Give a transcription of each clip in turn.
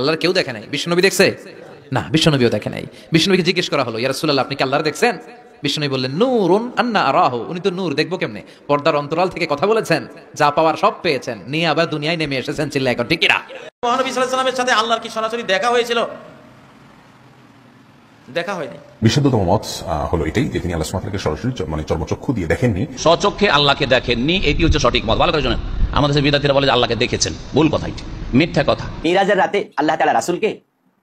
আল্লাহর কেউ দেখে নাই। বিশ্বনবী দেখছে না, বিশ্বনবীও দেখে নাই। বিশ্বনবীকে জিজ্ঞেস করা হলো, ইয়া রাসূলুল্লাহ আপনি কি আল্লাহর দেখছেন? বিশ্বনবী বললেন, নূরুন আন্না আরাহু, উনি তো নূর, দেখবো কেমনে? পর্দার অন্তরাল থেকে কথা বলেছেন, যা পাওয়ার সব পেয়েছেন, নিয়ে আবার দুনিয়ায় নেমে এসেছেন। চিল্লা এখন ঠিক কিনা? মহানবী সাল্লাল্লাহু আলাইহি ওয়াসাল্লামের সাথে আল্লাহর কি সরাসরি দেখা হয়েছিল? দেখা হয়নি। বিশুদ্ধতম মত হলো এটাই যে তিনি আল্লাহ সুবহানাহু ওয়া তাআলাকে সরাসরি মানে চর্মচক্ষু দিয়ে দেখেননি, স্বচক্ষে আল্লাহকে দেখেননি। এটি হচ্ছে সঠিক মত। ভালো করে জানেন, আমাদের বিদাতীরা বলে যে আল্লাহকে দেখেছেন, ভুল কথা, এটি মিথ্যা কথা। মিরাজের রাতে আল্লাহ তাআলা রাসূলকে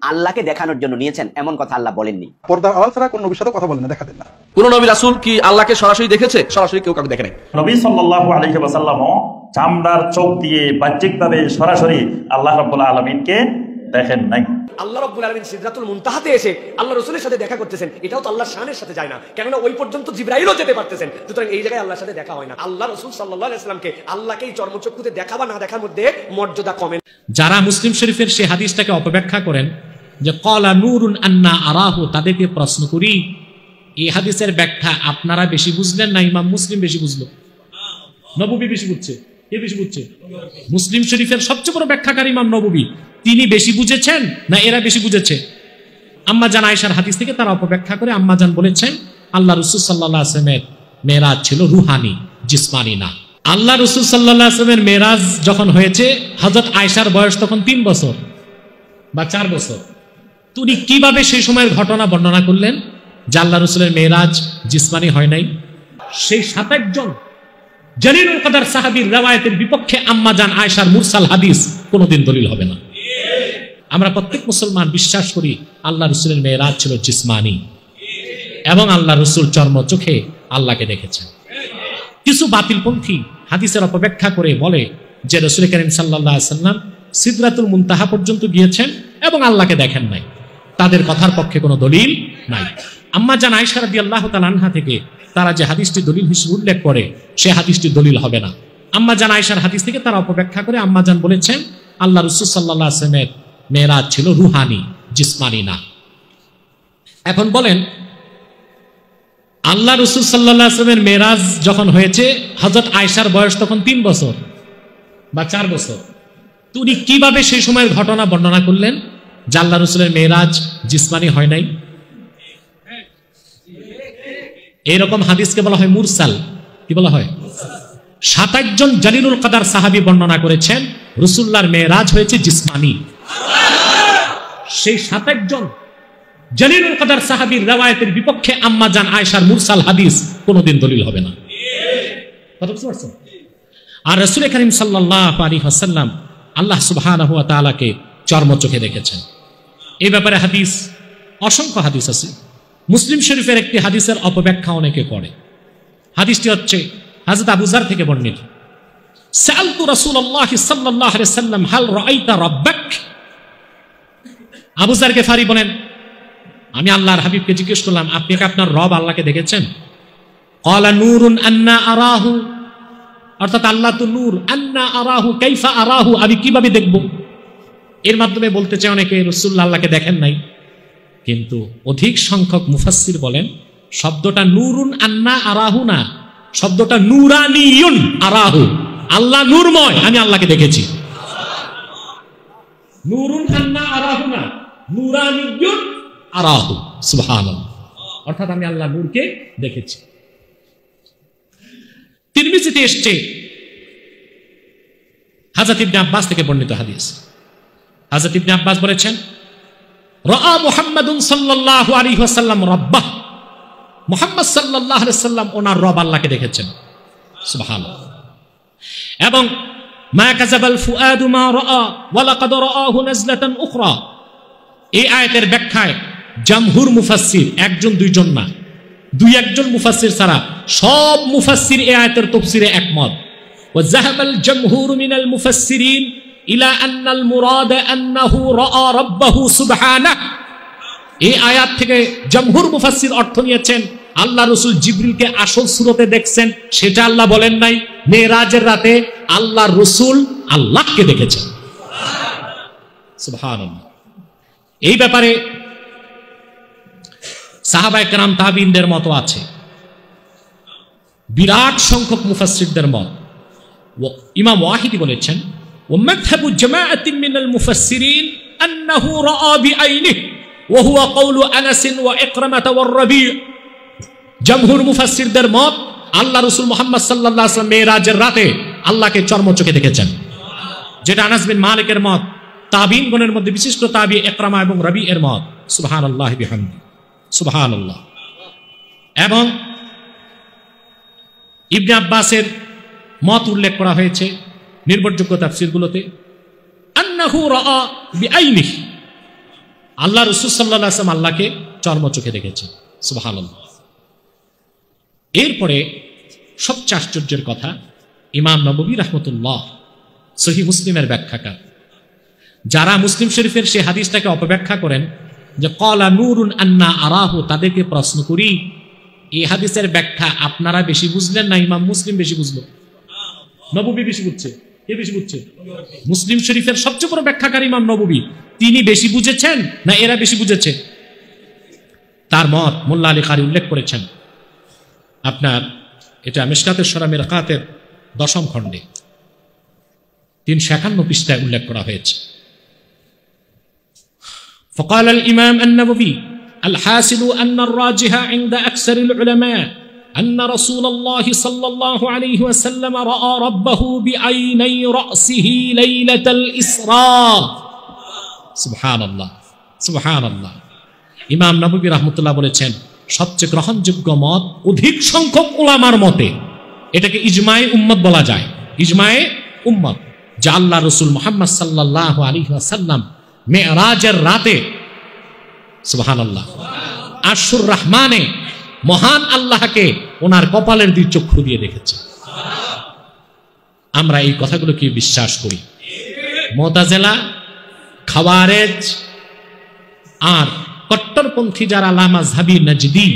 আল্লাহকে দেখানোর জন্য নিয়েছেন, এমন কথা আল্লাহ বলেননি। পর্দার আড়াল ছাড়া কোন নবীর সাথে কথা বলেন না, দেখাতেন না। কোন নবী রাসূল কি আল্লাহকে সরাসরি দেখেছে? সরাসরি কেউ কাউকে দেখে নাই। নবী সাল্লাল্লাহু আলাইহি ওয়াসাল্লাম চামড়ার চোখ দিয়ে বাহ্যিকভাবে সরাসরি আল্লাহ রাব্বুল আলামিনকে দেখেন নাই। আল্লাহ রাব্বুল আলামিন সিদরাতুল মুনতাহাতে এসে আল্লাহ রাসূলের সাথে দেখা করতেছেন, এটাও তো আল্লাহর শানের সাথে যায় না, কেননা ওই পর্যন্ত জিবরাইলও যেতে পারতেছেন। সুতরাং এই জায়গায় আল্লাহর সাথে দেখা হয় না। আল্লাহ রাসূল সাল্লাল্লাহু আলাইহি ওয়াসাল্লামকে আল্লাহকে এই চর্মচক্ষুতে দেখা বা না দেখার মধ্যে মর্যাদা কমে। যারা মুসলিম শরীফের সেই হাদিসটাকে অপব্যাখ্যা করেন যে ক্বালা নূরুন আন্না আরাহু, তাদেরকে প্রশ্ন করি, এই হাদিসের ব্যাখ্যা আপনারা বেশি বুঝলেন না ইমাম মুসলিম বেশি বুঝলো? নববী বেশি বুঝছে? কে বেশি বুঝছে? মুসলিম শরীফের সবচেয়ে বড় ব্যাখ্যাকারী ইমাম নববী, তিনি বেশি বুঝেছেন না এরা বেশি বুঝেছে? আম্মা জান আয়েশার হাদিস থেকে তারা অপব্যাখ্যা করে আম্মা জান বলেছেন আল্লাহ রাসূল সাল্লাল্লাহু আলাইহি ওয়াসাল্লামের মেরাজ ছিল রুহানি, জিসমানি না। আল্লাহ রাসূল সাল্লাল্লাহু আলাইহি ওয়াসাল্লামের মেরাজ যখন হয়েছে, হযরত আয়েশার বয়স তখন 3 বছর বা 4 বছর। তিনি কিভাবে সেই সময়ের ঘটনা বর্ণনা করলেন যে আল্লাহ রাসূলের মেরাজ জিসমানি হয় নাই? সেই 27 জন জলিলুল কদর সাহাবীর riwayতের বিপক্ষে আম্মা জান আয়েশার মুরসাল হাদিস কোনোদিন দলিল হবে না। আমরা প্রত্যেক মুসলমান বিশ্বাস করি আল্লাহ রাসূলের মেরাজ ছিল জিসমানি এবং আল্লাহ রাসূল চর্মচোখে আল্লাহকে দেখেছেন। কিছু বাতিলপন্থী হাদিসের অপব্যাখ্যা করে বলে যে রাসূল করিম সাল্লাল্লাহু আলাইহি ওয়াসাল্লাম সিদরাতুল মুনতাহা পর্যন্ত গিয়েছেন এবং আল্লাহকে দেখেন নাই। তাদের কথার পক্ষে কোনো দলিল নাই। আম্মা জান আয়েশা রাদিয়াল্লাহু তাআলা আনহা থেকে তারা যে হাদিসটি দলিল হিসেবে উল্লেখ করে, সে হাদিসটি দলিল হবে না। আম্মা জান আয়েশার হাদিস থেকে তারা অপব্যাখ্যা করে আম্মা জান বলেছেন আল্লাহ রাসূল সাল্লাল্লাহু আলাইহি ওয়াসাল্লামের মেরাজ ছিল রুহানি, জিসমানি না। এখন বলেন, আল্লাহ রাসূল সাল্লাল্লাহু আলাইহি ওয়াসাল্লামের মেরাজ যখন হয়েছে, হযরত আয়েশার বয়স তখন 3 বছর বা 4 বছর। তিনি কিভাবে সেই সময়ের ঘটনা বর্ণনা করলেন যে আল্লাহ রাসূলের মেরাজ জিসমানি হয় নাই? এরকম হাদিসকে বলা হয় মুরসাল। কি বলা হয়? 27 জন জলিলুল কদর সাহাবী বর্ণনা করেছেন রাসূলুল্লাহর মেরাজ হয়েছে জিসমানি। সেই 27 জন জলিলুল কদর সাহাবীর riwayতের বিপক্ষে আম্মা জান আয়েশার মুরসাল হাদিস কোনোদিন দলিল হবে না। কথা বুঝতে পারছেন? আর রাসূল করিম সাল্লাল্লাহু আলাইহি ওয়াসাল্লাম আল্লাহ সুবহানাহু ওয়া তাআলাকে চর্মচোখে দেখেছেন। এই ব্যাপারে হাদিস, অসংখ্য হাদিস আছে। মুসলিম শরীফের একটি হাদিসের অপব্যাখ্যা অনেকে করে। হাদিসটি হচ্ছে হযরত আবু যার থেকে বর্ণিত, সাআলতু রাসূলুল্লাহ সাল্লাল্লাহু আলাইহি ওয়াসাল্লাম হাল রাআইতা রাব্বাক। আবু যার গিফারি বলেন, আমি আল্লাহর হাবিবকে জিজ্ঞেস করলাম, আপনি কি আপনার রব আল্লাহকে দেখেছেন? ক্বালা নূরুন আন্না আরাহু, অর্থাৎ আল্লাহ তো নূর, আন্না আরাহু কাইফা আরাহু, আমি কিভাবে দেখব? এর মাধ্যমে বলতে চাই অনেকে রাসূলুল্লাহ আল্লাহকে দেখেন নাই। কিন্তু অধিক সংখ্যক মুফাসসির বলেন শব্দটা নূরুন আন্না আরাহু না, শব্দটা নূরানিয়ুন আরাহু। আল্লাহ নূরময়, আমি আল্লাহকে দেখেছি। নূরুন আন্না আরাহু না, নূরানিয়ুন আরাহু। সুবহানাল্লাহ। অর্থাৎ আমি আল্লাহ নূরকে দেখেছি। তিরমিজিতে এসেছে হযরত ইবনে আব্বাস থেকে বর্ণিত হাদিস। হযরত ইবনে আব্বাস বলেছেন, রাআ মুহাম্মাদুন সাল্লাল্লাহু আলাইহি ওয়াসাল্লাম রাব্বাহ, মুহাম্মদ সাল্লাল্লাহু আলাইহি ওয়াসাল্লাম ওনার রব আল্লাহকে দেখেছেন। সুবহানাল্লাহ। এবং মা কাযাবাল ফুআদু মা রাআ ওয়া লাকাদ রাআহু নাজলাতান উখরা, এই আয়াতের ব্যাখ্যায় জামহুর মুফাসসির, একজন দুইজন না, 2-1 মুফাসসির ছাড়া সব মুফাসসির এই আয়াতের তাফসীরে একমত। ওয়া যাহাবাল জামহুর মিনাল মুফাসসিরিন ইলা আন্নাল মুরাদ আন্নাহু রাআ রাব্বাহু সুবহানাহু। এই আয়াত থেকে জামহুর মুফাসসির অর্থ নিয়েছেন আল্লাহ রাসূল জিবরিলকে আসল সূরতে দেখছেন, সেটা আল্লাহ বলেন নাই। মেরাজের রাতে আল্লাহ রাসূল আল্লাহকে দেখেছেন। সুবহানাল্লাহ। এই ব্যাপারে সাহাবায়ে কেরাম তাবিঈনদের মত আছে, বিরাট সংখ্যক মুফাসসিরদের মত। ইমাম ওয়াহিদি বলেছেন, ওয়া মাযহাবু জামাআতিন মিনাল মুফাসসিরিন আন্নাহু রাআ বিআইনিহি ওয়া হুয়া কওলু আনাস ওয়া ইকরামাহ ওয়া রাবি'। জমহুর মুফাসসিরদের মত, আল্লাহ রাসূল মুহাম্মদ সাল্লাল্লাহু আলাইহি ওয়াসাল্লাম মেরাজের রাতে আল্লাহকে চর্মচোখে দেখেছেন, যেটা আনাস বিন মালিকের মত, তাবিঈনগণের মধ্যে বিশিষ্ট তাবিঈ ইকরামা এবং রাবি এর মত। সুবহানাল্লাহি বিহামদি, সুবহানাল্লাহ। এবং ইবনে আব্বাসের মত উল্লেখ করা হয়েছে নির্ভরযোগ্য তাফসীরগুলোতে, আন্নাহু রাআ বিআইনিহি, আল্লাহ রাসূল সাল্লাল্লাহু আলাইহি ওয়াসাল্লাম আল্লাহকে চর্মচোখে দেখেছেন। সুবহানাল্লাহ। এরপরে সবচেয়ে আশ্চর্যের কথা, ইমাম নববী রাহমাতুল্লাহ সহিহ মুসলিমের ব্যাখ্যাকার, যারা মুসলিম শরীফের সেই হাদিসটাকে অপব্যাখ্যা করেন যে ক্বালা নূরুন আন্না আরাহু, তাদেরকে প্রশ্ন করি এই হাদিসের ব্যাখ্যা আপনারা বেশি বুঝলেন না ইমাম মুসলিম বেশি বুঝলো? নববী বেশি বুঝছে। কে বেশি বুঝছে? মুসলিম শরীফের সবচেয়ে বড় ব্যাখ্যাকার ইমাম নববী, তিনি বেশি বুঝেছেন না এরা বেশি বুঝেছে? তার মত মোল্লা আলী কারি উল্লেখ করেছেন, আপনার এটা মিশকাতুশ শরা মিরকাতের 10ম খণ্ডে 351 পৃষ্ঠায় উল্লেখ করা হয়েছে। فقال الإمام النووي الحاصل أن الراجح عند أكثر العلماء أن رسول الله صلى الله عليه وسلم رأى ربه بعيني رأسه ليلة الإسراء। سبحان الله سبحان الله। ইমাম নববী রাহমাতুল্লাহ বলেছেন সবচেয়ে গ্রহণযোগ্য মত অধিক সংখ্যক উলামার মতে, এটাকে ইজমায়ে উম্মত বলা যায়, ইজমায়ে উম্মত, যে আল্লাহ রাসূল মুহাম্মদ সাল্লাল্লাহু আলাইহি ওয়াসাল্লাম মেরাজের রাতে, সুবহানাল্লাহ, আরশুর রহমানে মহান আল্লাহকে ওনার কপালের দুই চক্ষু দিয়ে দেখেছে। আমরা এই কথাগুলো কি বিশ্বাস করি? মুতাজিলা, খাওয়ারেজ আর কট্টরপন্থী যারা লামাযহাবী নাজদি,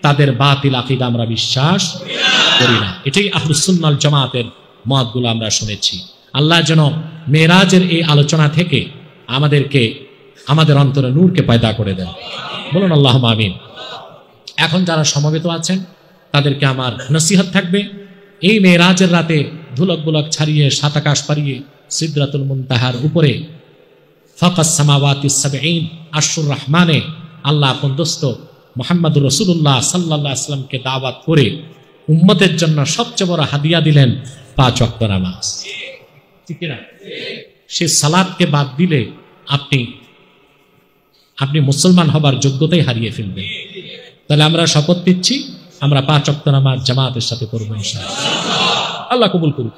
তাদের বাতিল আকীদা আমরা বিশ্বাস করি না। এটাই আহলুস সুন্নাহ ওয়াল জামাতের মতগুলো আমরা শুনেছি। আল্লাহ যেন মেরাজের এই আলোচনা থেকে আমাদেরকে, আমাদের অন্তরে নূরকে পয়দা করে দেন, বলুন আল্লাহুম্মা আমিন। এখন যারা সমবেত আছেন তাদেরকে আমার নসিহত থাকবে, এই মেরাজের রাতে ধুলক বুলক ছাড়িয়ে, সাত আকাশ পাড়িয়ে সিদরাতুল মুনতাহার উপরে ফাকাস সামাওয়াতিস সাবঈন আরশুর রহমানে আল্লাহ আপন দোস্ত মুহাম্মদুর রাসূলুল্লাহ সাল্লাল্লাহু আলাইহি ওয়াসাল্লামকে দাওয়াত করে উম্মতের জন্য সবচেয়ে বড় হাদিয়া দিলেন 5 ওয়াক্ত নামাজ। ঠিক না? সে সালাতকে বাদ দিলে আপনি মুসলমান হবার যোগ্যতাই হারিয়ে ফেলবেন। তাহলে আমরা শপথ নিচ্ছি, আমরা 5 ওয়াক্ত নামাজ জামাতের সাথে পড়ব ইনশাআল্লাহ। আল্লাহ কবুল করুন।